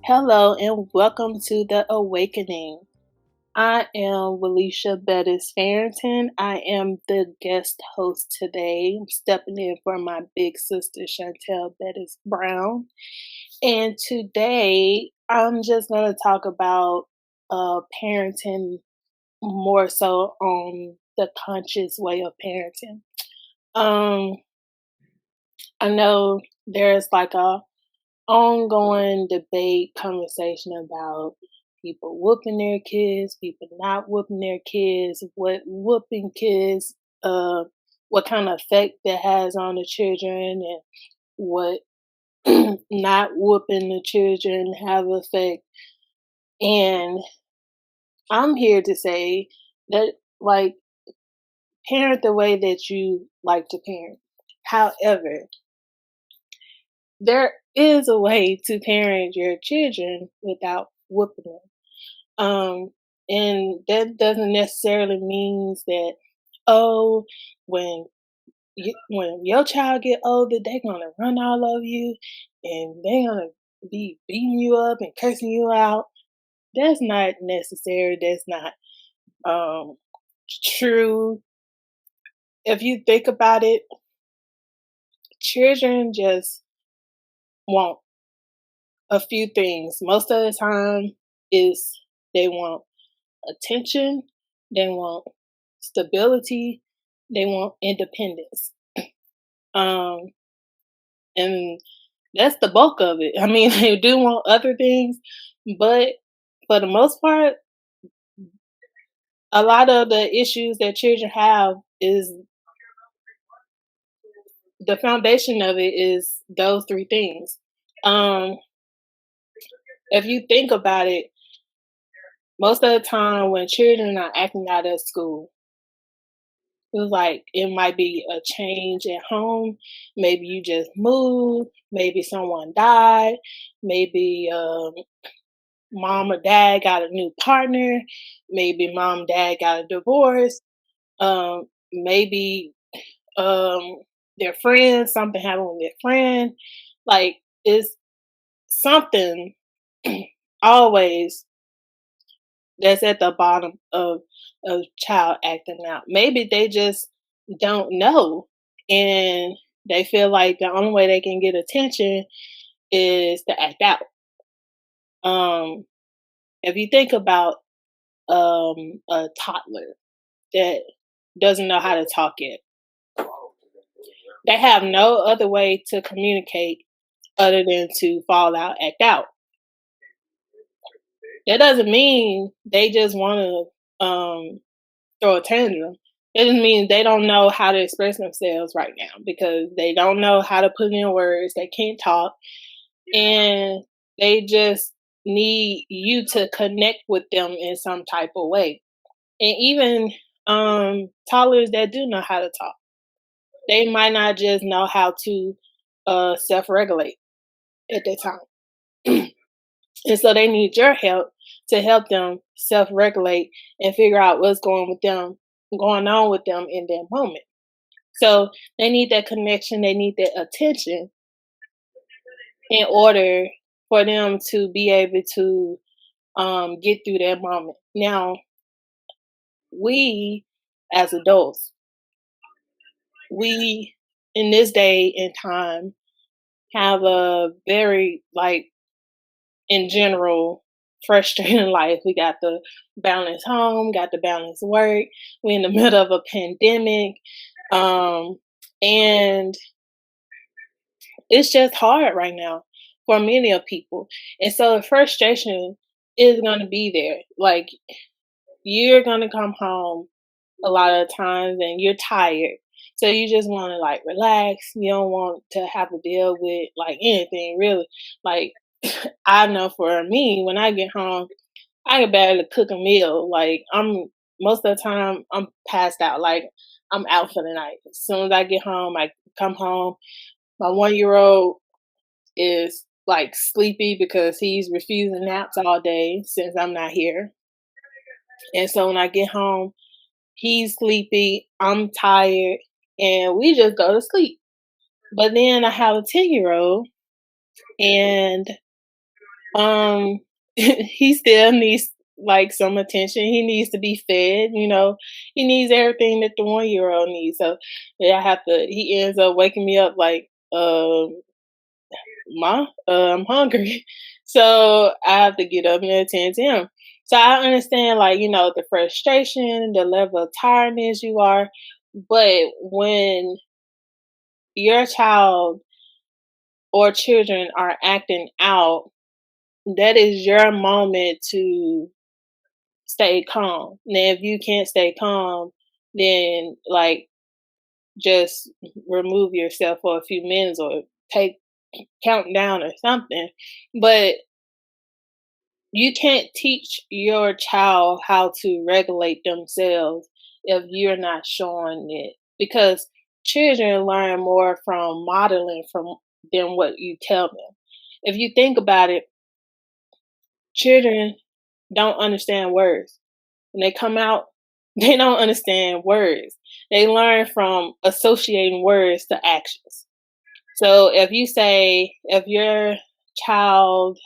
Hello and welcome to The Awakening. I am Wilishia Farrington. I am the guest host today. I'm stepping in for my big sister Shontal Bettis-Brown. And today I'm just going to talk about parenting more so on the conscious way of parenting. Um, I know there's like a ongoing debate, conversation about people whooping their kids, people not whooping their kids, what whooping kids, what kind of effect that has on the children, and what not whooping the children have effect. And I'm here to say that, like, parent the way that you like to parent. However, there is a way to parent your children without whooping them. Um, and that doesn't necessarily means that, oh, when when your child get older, they're gonna run all over you and they're gonna be beating you up and cursing you out. That's not necessary. That's not um, true. If you think about it, children just want a few things. Most of the time is they want attention, they want stability, they want independence. Um, and that's the bulk of it. I mean, they do want other things, but for the most part, a lot of the issues that children have is the foundation of it is those three things. Um, if you think about it, most of the time when children are acting out at school, it's like it might be a change at home. Maybe you just moved. Maybe someone died. Maybe mom or dad got a new partner. Maybe mom and dad got a divorce. Maybe um, their friends, something happened with their friend. Like it's something always that's at the bottom of a child acting out. Maybe they just don't know and they feel like the only way they can get attention is to act out. Um, if you think about a toddler that doesn't know how to talk yet, they have no other way to communicate other than to fall out, act out. That doesn't mean they just want to throw a tantrum. It just means they don't know how to express themselves right now because they don't know how to put in words. They can't talk, and they just need you to connect with them in some type of way. And even toddlers that do know how to talk, they might not just know how to self-regulate at that time. And so they need your help to help them self-regulate and figure out what's going on with them in that moment. So they need that connection, they need that attention in order for them to be able to get through that moment. Now, we as adults, we in this day and time have a very like in general frustrating life. We got the balance home, got the balance work. We're in the middle of a pandemic. Um, and it's just hard right now for many of people. And so the frustration is going to be there. Like you're going to come home a lot of times and you're tired. So you just want to like relax. You don't want to have to deal with like anything really. Like I know for me, when I get home, I can barely cook a meal. Like I'm most of the time I'm passed out. Like I'm out for the night. As soon as I get home, I come home. My 1 year old is like sleepy because he's refusing naps all day since I'm not here. And so when I get home, he's sleepy, I'm tired, and we just go to sleep. But then I have a 10-year old and Um, he still needs like some attention. He needs to be fed. He needs everything that the 1 year old needs. So yeah, I have to. He ends up waking me up like, "Ma, I'm hungry," so I have to get up and attend to him. So I understand, like, the frustration, the level of tiredness you are, but when your child or children are acting out, that is your moment to stay calm. Now, if you can't stay calm, then like just remove yourself for a few minutes or take count down or something. But you can't teach your child how to regulate themselves if you're not showing it, because children learn more from modeling from than what you tell them. If you think about it, children don't understand words. When they come out, they don't understand words. They learn from associating words to actions. So if your child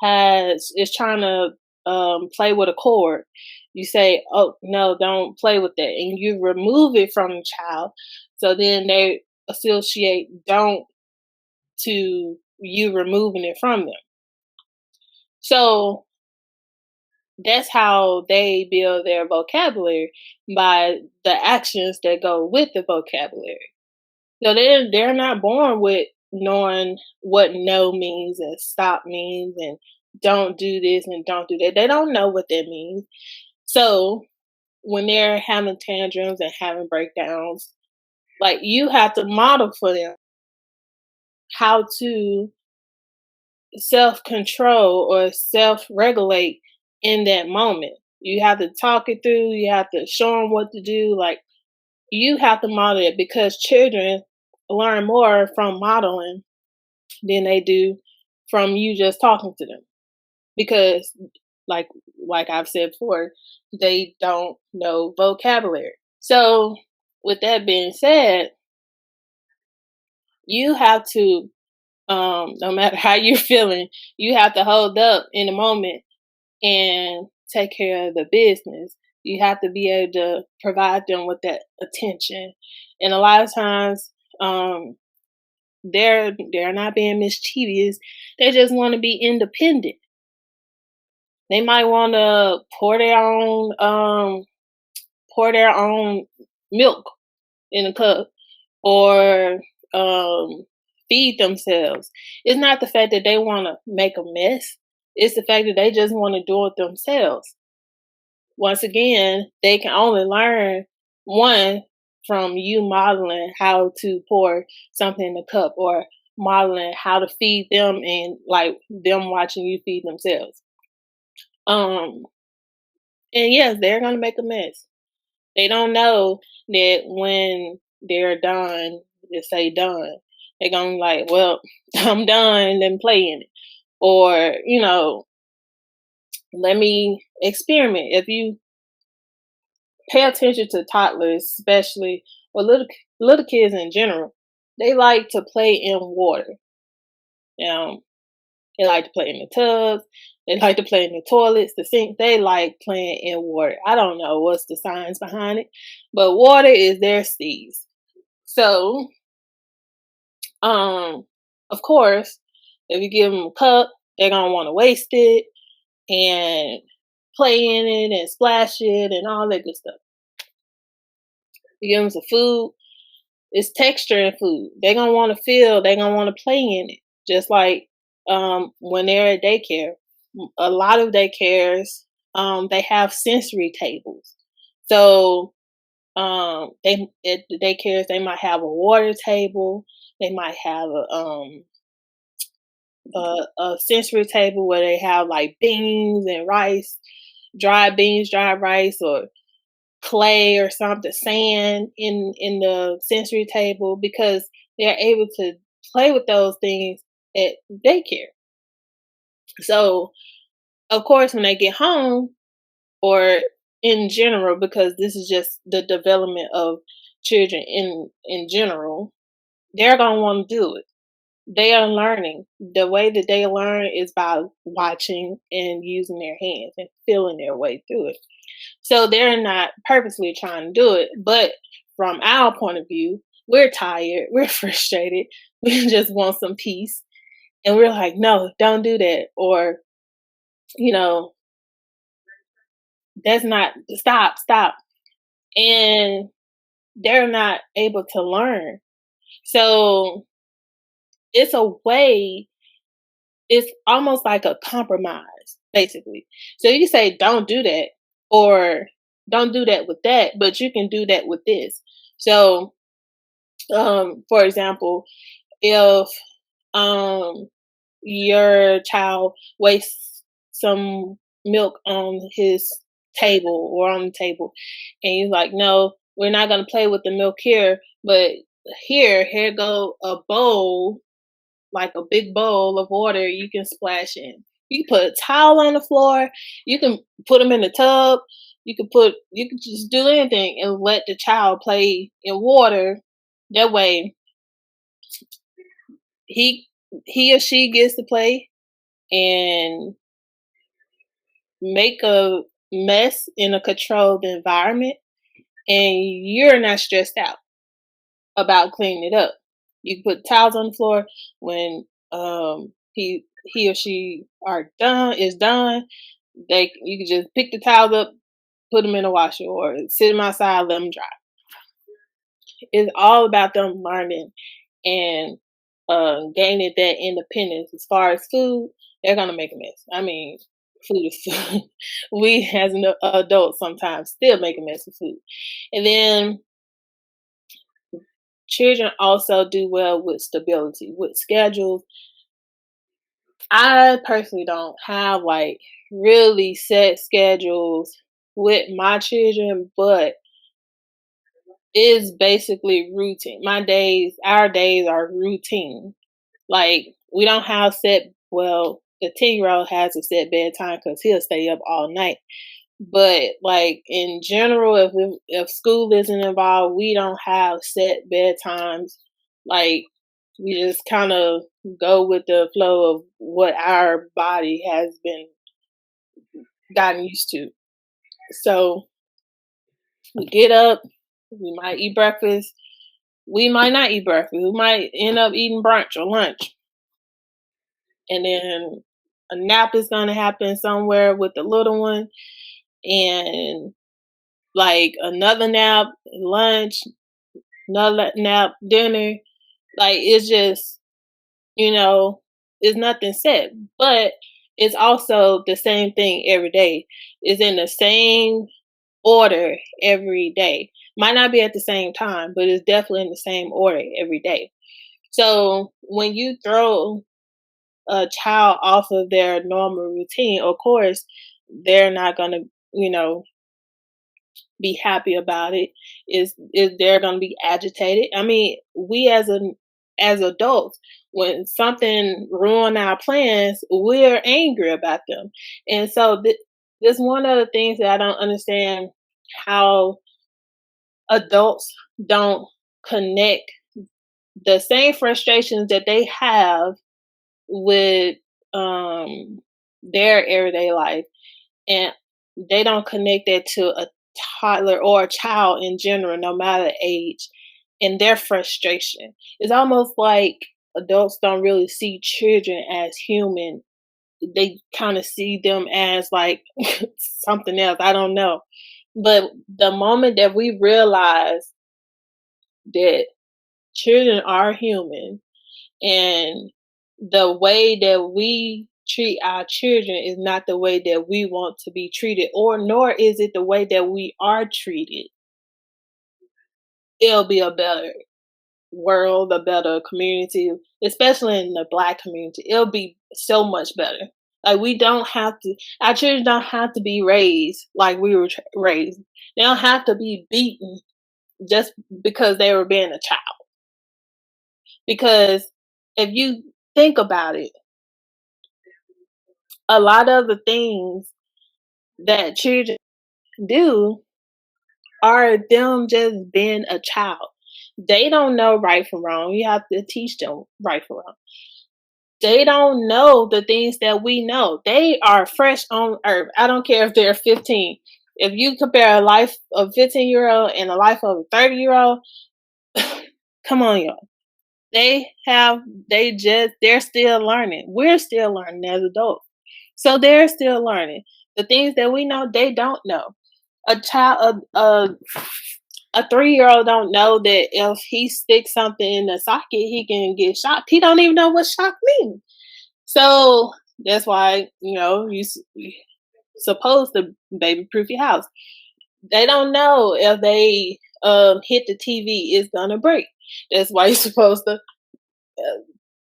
is trying to play with a cord, you say, "Oh no, don't play with that," and you remove it from the child. So then they associate "don't" to you removing it from them. So that's how they build their vocabulary, by the actions that go with the vocabulary. So they're not born with knowing what no means and stop means and don't do this and don't do that. They don't know what that means. So when they're having tantrums and having breakdowns, like, you have to model for them how to self control or self regulate in that moment. You have to talk it through. You have to show them what to do. Like, you have to model it, because children learn more from modeling than they do from you just talking to them. Because, like I've said before, they don't know vocabulary. So, with that being said, you have to, no matter how you're feeling, you have to hold up in the moment and take care of the business. You have to be able to provide them with that attention. And a lot of times, they're not being mischievous. They just want to be independent. They might want to pour their own milk in a cup, or feed themselves. It's not the fact that they want to make a mess. It's the fact that they just want to do it themselves. Once again, they can only learn, one, from you modeling how to pour something in a cup, or modeling how to feed them, and like them watching you feed themselves. Um, and yes, they're gonna make a mess. They don't know that when they're done, just say done. They're gonna be like, well, I'm done, then play in it. Or, let me experiment. If you pay attention to toddlers, especially, or little kids in general, they like to play in water. Um, they like to play in the tubs. They like to play in the toilets, the sink. They like playing in water. I don't know what's the science behind it, but water is their steez. So, um, of course, if you give them a cup, they're gonna want to waste it and play in it and splash it and all that good stuff. You give them some food, it's texture in food. They're gonna want to feel. They're gonna want to play in it. Just like when they're at daycare, a lot of daycares, they have sensory tables. So they at the daycares, they might have a water table. They might have a sensory table where they have like beans and rice, dry beans, dry rice, or clay or something, sand in the sensory table, because they're able to play with those things at daycare. So, of course, when they get home, or in general, because this is just the development of children in general, they're gonna want to do it. They are learning. The way that they learn is by watching and using their hands and feeling their way through it. So they're not purposely trying to do it, but from our point of view, we're tired, we're frustrated, we just want some peace. And we're like, no, don't do that. Or, you know, that's not, stop, stop. And they're not able to learn. So it's a way, it's almost like a compromise, basically. So you say, don't do that, or don't do that with that, but you can do that with this. So, for example, if um, your child wastes some milk on his table or on the table, and you're like, no, we're not going to play with the milk here, but here go a bowl, like a big bowl of water you can splash in. You can put a towel on the floor. You can put them in the tub. You can just do anything and let the child play in water. That way, he he or she gets to play and make a mess in a controlled environment, and you're not stressed out about cleaning it up. You can put towels on the floor when he or she is done. You can just pick the towels up, put them in a washer, or sit them outside, let them dry. It's all about them learning and gaining that independence. As far as food, they're gonna make a mess. I mean, food is food. We as an adult sometimes still make a mess of food, and then children also do well with stability, with schedules. I personally don't have like really set schedules with my children, but it's basically routine. Our days are routine. Like, we don't have the 10-year-old has a set bedtime because he'll stay up all night. But like in general, if school isn't involved, we don't have set bedtimes. Like, we just kind of go with the flow of what our body has been gotten used to. So we get up, we might eat breakfast, we might not eat breakfast, we might end up eating brunch or lunch, and then a nap is gonna happen somewhere with the little one, and like another nap, lunch, another nap, dinner. Like, it's just, you know, it's nothing set, but it's also the same thing every day. It's in the same order every day. Might not be at the same time, but it's definitely in the same order every day. So when you throw a child off of their normal routine, of course, they're not gonna, you know, be happy about it. Is they're gonna be agitated. I mean, we as adults, when something ruin our plans, we're angry about them. And so this one of the things that I don't understand, how adults don't connect the same frustrations that they have with their everyday life, and they don't connect that to a toddler or a child in general, no matter the age, and their frustration. It's almost like adults don't really see children as human. They kind of see them as like something else. I don't know. But the moment that we realize that children are human, and the way that we treat our children is not the way that we want to be treated, or nor is it the way that we are treated, it'll be a better world, a better community, especially in the Black community. It'll be so much better. Like, our children don't have to be raised like we were raised. They don't have to be beaten just because they were being a child. Because if you think about it, a lot of the things that children do are them just being a child. They don't know right from wrong. You have to teach them right from wrong. They don't know the things that we know. They are fresh on earth. I don't care if they're 15. If you compare a life of 15-year-old and a life of a 30-year-old, come on, y'all. They're still learning. We're still learning as adults. So they're still learning. The things that we know, they don't know. A 3-year-old don't know that if he sticks something in the socket, he can get shocked. He don't even know what shock means. So that's why, you're supposed to baby proof your house. They don't know if they hit the TV, it's gonna break. That's why you're supposed to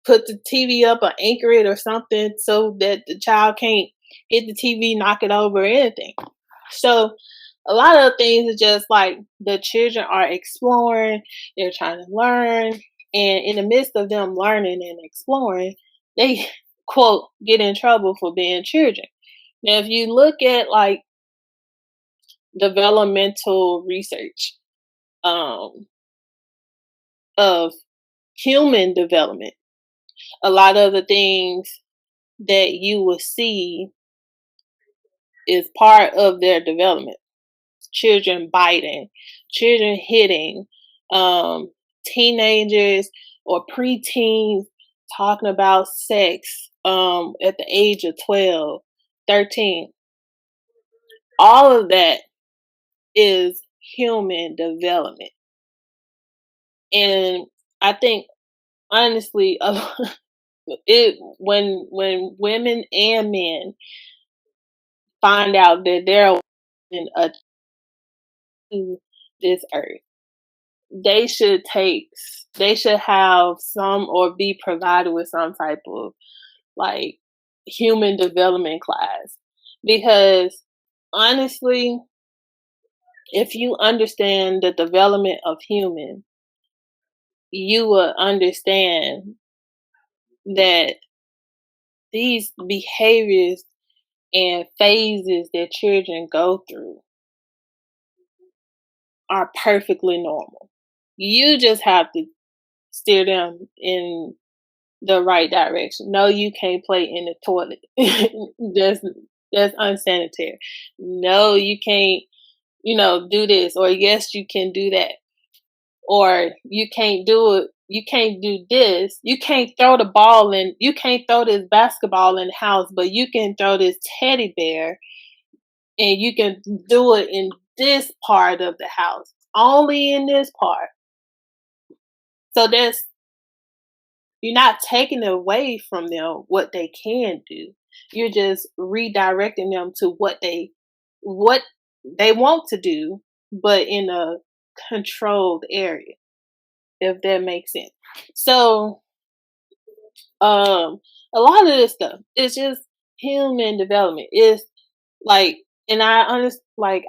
put the TV up or anchor it or something so that the child can't hit the TV, knock it over, or anything. So a lot of things are just like the children are exploring, they're trying to learn, and in the midst of them learning and exploring, they quote get in trouble for being children. Now, if you look at like developmental research of human development, a lot of the things that you will see is part of their development. Children biting, children hitting, teenagers or preteens talking about sex at the age of 12, 13. All of that is human development. And I think honestly, when women and men find out that they're in a to this earth, they should have some or be provided with some type of like human development class, because honestly, if you understand the development of human, you will understand that these behaviors and phases that children go through are perfectly normal. You just have to steer them in the right direction. No, you can't play in the toilet. That's unsanitary. No, you can't, do this, or yes, you can do that. Or you can't do it. You can't do this. You can't throw the ball in. You can't throw this basketball in the house, but you can throw this teddy bear, and you can do it in this part of the house, only in this part. So you're not taking away from them what they can do. You're just redirecting them to what they want to do, but in a controlled area, if that makes sense. So, a lot of this stuff is just human development. It's like, and I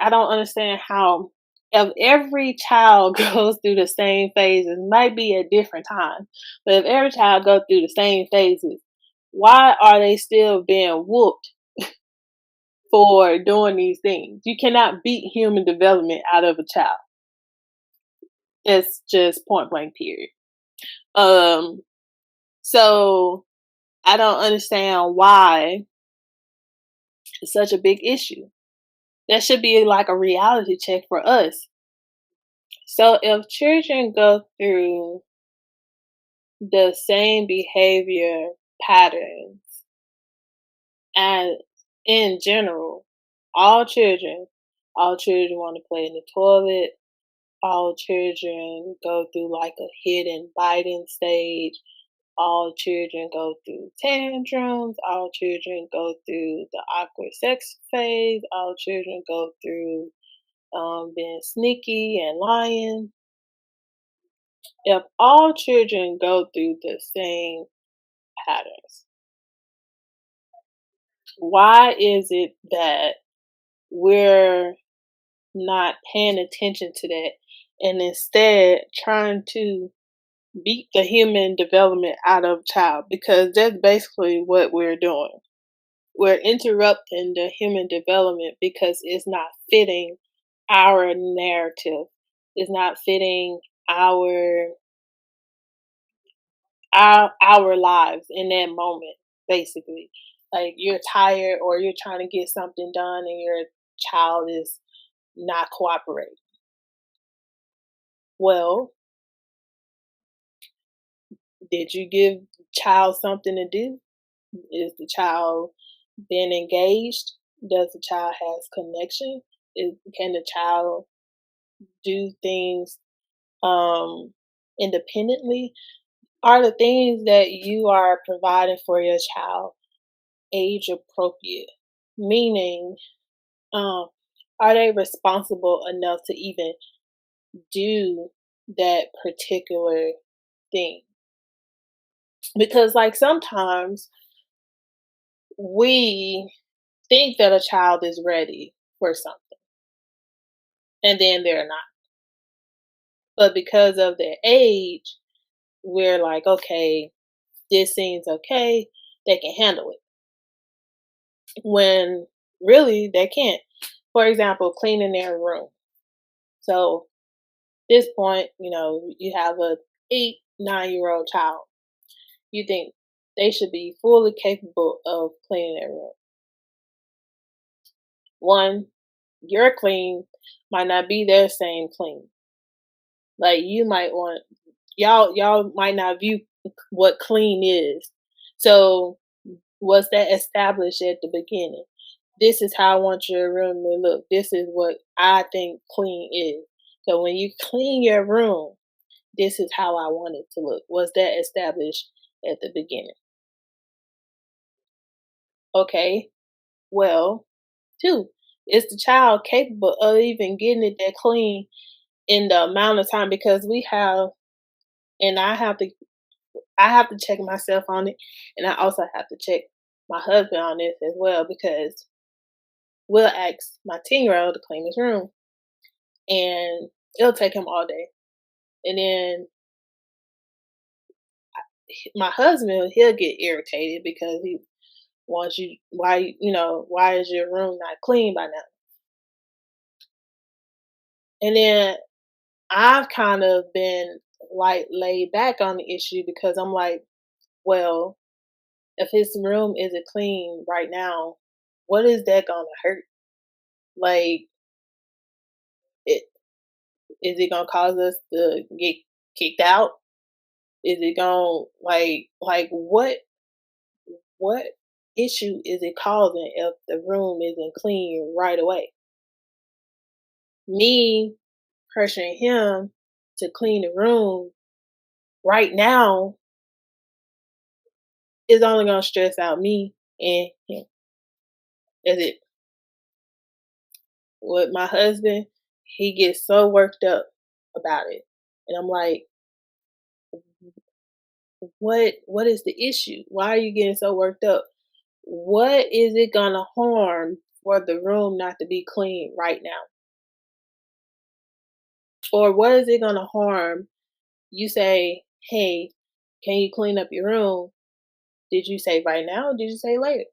don't understand how if every child goes through the same phases, might be at different times, but if every child goes through the same phases, why are they still being whooped for doing these things? You cannot beat human development out of a child. It's just point blank period. So I don't understand why it's such a big issue. That should be like a reality check for us. So if children go through the same behavior patterns and in general, all children, want to play in the toilet, all children go through like a hidden biting stage, all children go through tantrums, all children go through the awkward sex phase, all children go through being sneaky and lying. If all children go through the same patterns, why is it that we're not paying attention to that and instead trying to beat the human development out of a child? Because that's basically what we're doing. We're interrupting the human development because it's not fitting our narrative. It's not fitting our our lives in that moment, basically. Like you're tired or you're trying to get something done and your child is not cooperating. Well, did you give child something to do? Is the child being engaged? Does the child has connection? Can the child do things um, independently? Are the things that you are providing for your child age appropriate? Meaning, um, are they responsible enough to even do that particular thing? Because, like, sometimes we think that a child is ready for something, and then they're not. But because of their age, we're like, okay, this seems okay, they can handle it. When really they can't. For example, cleaning their room. So this point, you have a 8, 9-year-old child. You think they should be fully capable of cleaning their room. One, your clean might not be their same clean. Like you might want y'all might not view what clean is. So was that established at the beginning? This is how I want your room to look. This is what I think clean is. So when you clean your room, this is how I want it to look. Was that established at the beginning? Okay. Well, two, is the child capable of even getting it that clean in the amount of time? Because we have, and I have to check myself on it, and I also have to check my husband on this as well because we'll ask my 10-year-old to clean his room, and it'll take him all day. And then my husband, he'll get irritated because he wants why is your room not clean by now? And then I've kind of been like laid back on the issue because I'm like, well, if his room isn't clean right now, what is that gonna hurt? Like, it is it gonna cause us to get kicked out? Is it gonna like what issue is it causing if the room isn't clean right away? Me pressuring him to clean the room right now is only gonna stress out me and him. Is it with my husband? He gets so worked up about it, and I'm like, what is the issue? Why are you getting so worked up? What is it gonna harm for the room not to be clean right now? Or what is it gonna harm? You say, hey, can you clean up your room? Did you say right now or did you say later?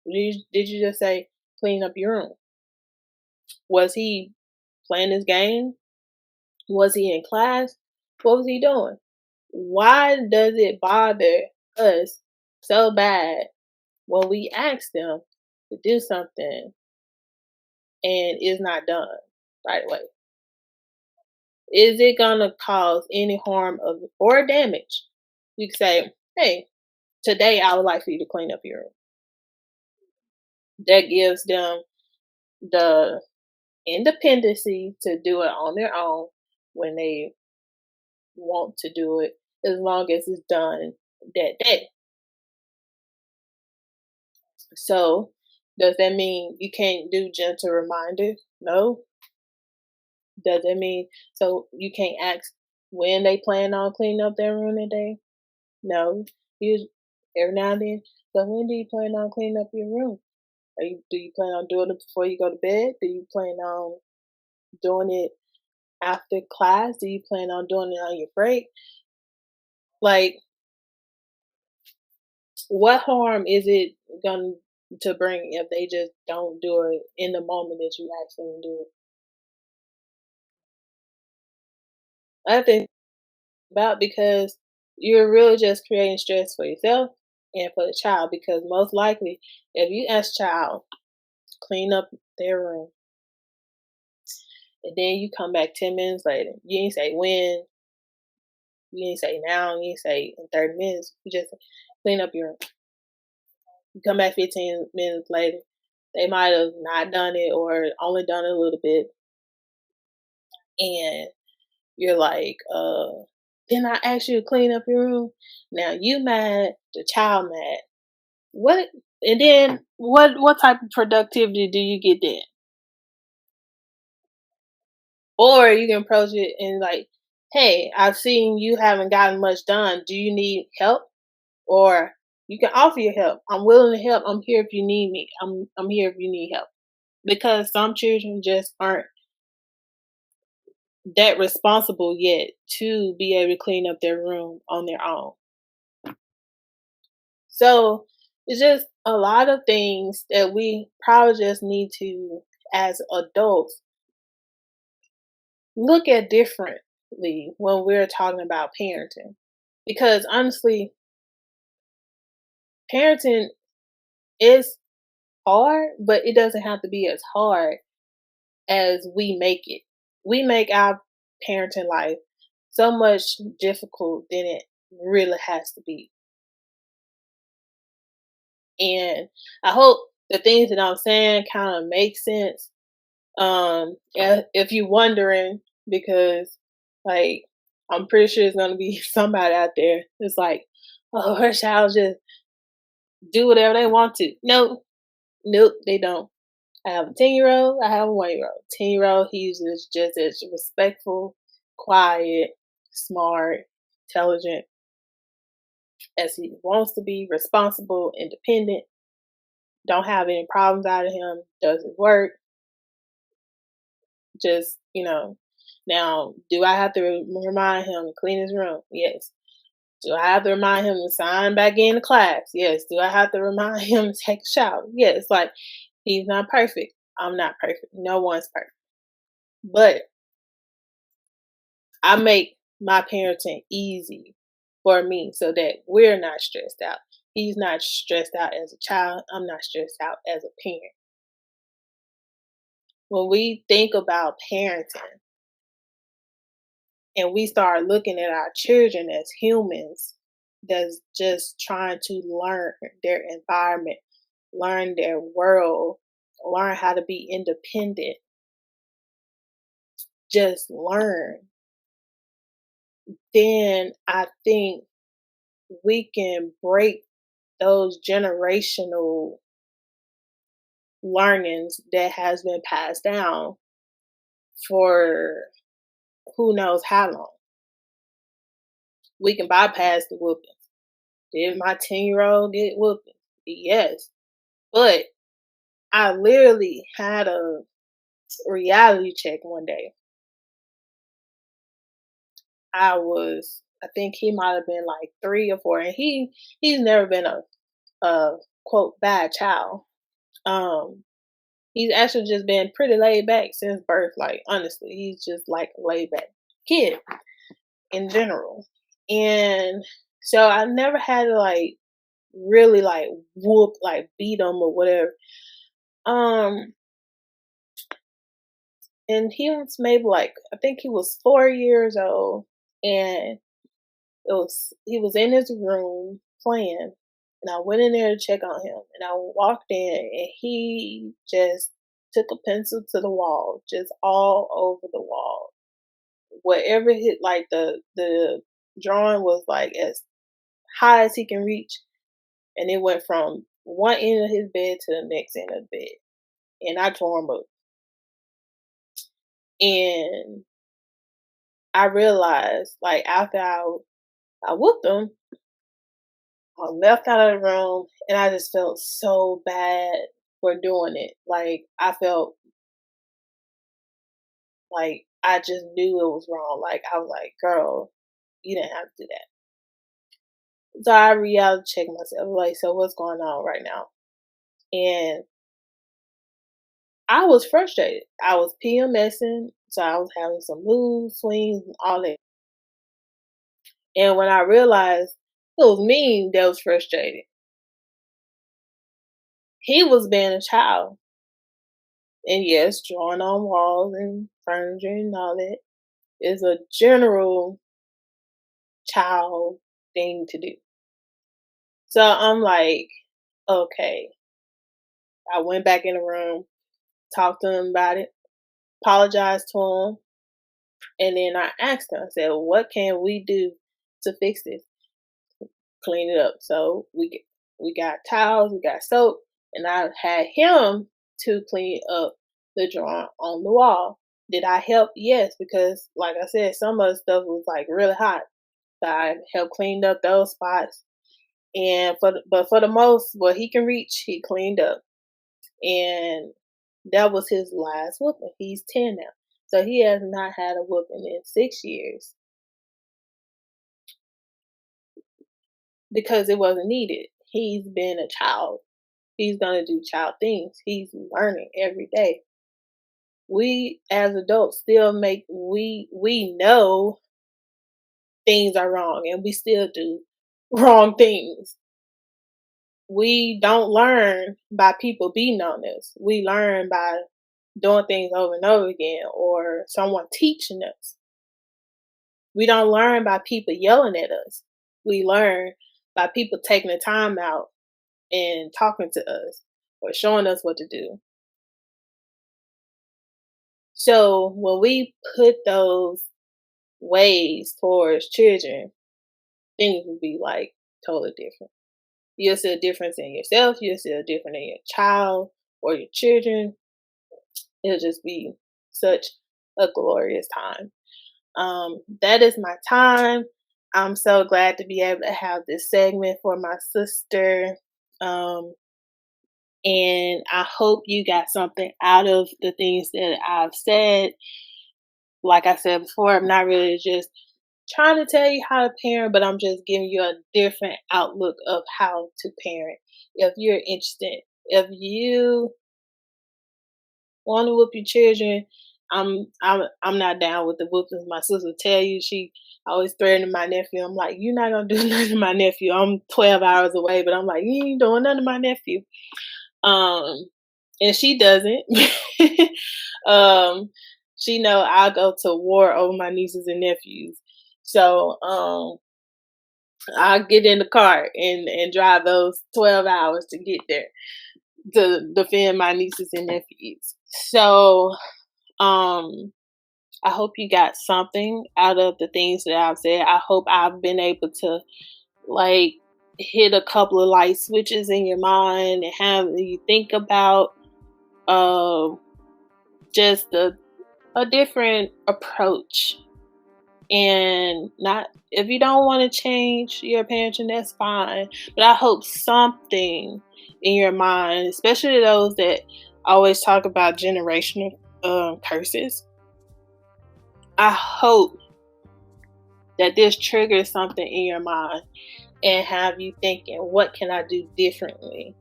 Did you just say clean up your room? Was he playing his game? Was he in class? What was he doing? Why does it bother us so bad when we ask them to do something and it's not done right away? Is it gonna cause any harm or damage? You can say, hey, today I would like for you to clean up your room. That gives them the independency to do it on their own when they want to do it, as long as it's done that day. So, does that mean you can't do gentle reminders? No. Does that mean so you can't ask when they plan on cleaning up their room that day? No. You every now and then. So when do you plan on cleaning up your room? Do you plan on doing it before you go to bed? Do you plan on doing it after class? Do you plan on doing it on your break? Like, what harm is it going to bring if they just don't do it in the moment that you ask them to do it? I think about because you're really just creating stress for yourself and for the child because most likely if you ask child clean up their room and then you come back 10 minutes later, you ain't say when, you ain't say now, you ain't say in 30 minutes, you just clean up your room. You come back 15 minutes later, they might have not done it or only done it a little bit and you're like, didn't I ask you to clean up your room? Now you mad, the child mad. What and then what type of productivity do you get then? Or you can approach it and like, hey, I've seen you haven't gotten much done. Do you need help? Or you can offer your help. I'm willing to help. I'm here if you need me. I'm here if you need help. Because some children just aren't that responsible yet to be able to clean up their room on their own. So it's just a lot of things that we probably just need to, as adults, look at differently when we're talking about parenting. Because honestly, parenting is hard, but it doesn't have to be as hard as we make it. We make our parenting life so much difficult than it really has to be. And I hope the things that I'm saying kind of make sense. If you're wondering, because like I'm pretty sure there's gonna be somebody out there that's like, oh, her child just do whatever they want to. No, nope, they don't. I have a 10-year-old. I have a 1-year-old. 10-year-old, he's just as respectful, quiet, smart, intelligent as he wants to be, responsible, independent. Don't have any problems out of him. Does his work. Just Now, do I have to remind him to clean his room? Yes. Do I have to remind him to sign back into class? Yes. Do I have to remind him to take a shower? Yes. Like, he's not perfect. I'm not perfect. No one's perfect. But I make my parenting easy for me so that we're not stressed out. He's not stressed out as a child. I'm not stressed out as a parent. When we think about parenting and we start looking at our children as humans that's just trying to learn their environment, learn their world, learn how to be independent, just learn, then I think we can break those generational learnings that has been passed down for who knows how long. We can bypass the whoopings. Did my 10-year-old get whooping? Yes. But I literally had a reality check one day. I think he might have been like 3 or 4, and he's never been a quote bad child. Um, he's actually just been pretty laid back since birth. Like honestly, he's just like a laid back kid in general. And so I never had to like really like whoop like beat him or whatever. Um, and he was maybe like I think he was 4 years old, and he was in his room playing, and I went in there to check on him, and I walked in, and he just took a pencil to the wall, just all over the wall. Whatever hit, like the drawing was like as high as he can reach, and it went from one end of his bed to the next end of the bed, and I tore him up. And I realized, like after I whooped him, I left out of the room and I just felt so bad for doing it. Like I felt like I just knew it was wrong. Like I was like, girl, you didn't have to do that. So I reality checked myself, like, so what's going on right now? And I was frustrated. I was PMSing, so I was having some mood swings and all that. And when I realized it was me that was frustrated, he was being a child. And yes, drawing on walls and furniture and all that is a general child thing to do. So I'm like, okay. I went back in the room, talked to him about it, apologized to him, and then I asked him, I said, what can we do to fix this? Clean it up. So we got towels, we got soap, and I had him to clean up the drawing on the wall. Did I help? Yes, because like I said, some of the stuff was like really hot. So I helped clean up those spots. And for the most, what he can reach, he cleaned up. And that was his last whooping. He's 10 now. So he has not had a whooping in 6 years because it wasn't needed. He's been a child. He's going to do child things. He's learning every day. We as adults still we know things are wrong and we still do wrong things. We don't learn by people beating on us. We learn by doing things over and over again or someone teaching us. We don't learn by people yelling at us. We learn by people taking the time out and talking to us or showing us what to do. So when we put those ways towards children, things will be like totally different. You'll see a difference in yourself. You'll see a difference in your child or your children. It'll just be such a glorious time. That is my time. I'm so glad to be able to have this segment for my sister. And I hope you got something out of the things that I've said. Like I said before, I'm not really just trying to tell you how to parent, but I'm just giving you a different outlook of how to parent. If you're interested, if you want to whoop your children, I'm not down with the whoopings. My sister tell you she always threatening my nephew. I'm like, you're not gonna do nothing to my nephew. I'm 12 hours away, but I'm like, you ain't doing nothing to my nephew. And she doesn't. She know I'll go to war over my nieces and nephews. So I'll get in the car and drive those 12 hours to get there to defend my nieces and nephews. So I hope you got something out of the things that I've said. I hope I've been able to like hit a couple of light switches in your mind and have you think about just a different approach. And not if you don't want to change your parenting, that's fine. But I hope something in your mind, especially those that always talk about generational curses, I hope that this triggers something in your mind and have you thinking, what can I do differently?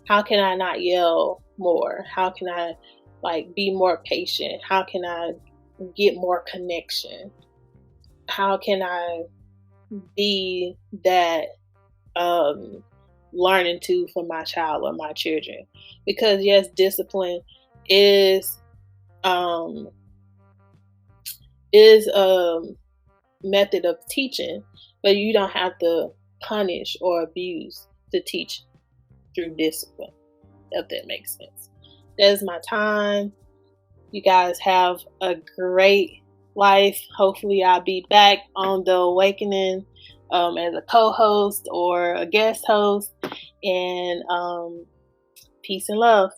How can I not yell more? How can I be more patient? How can I get more connection? How can I be that learning tool for my child or my children? Because yes, discipline is a method of teaching, but you don't have to punish or abuse to teach through discipline, if that makes sense. That is my time. You guys have a great life. Hopefully I'll be back on The Awakening as a co-host or a guest host. And peace and love.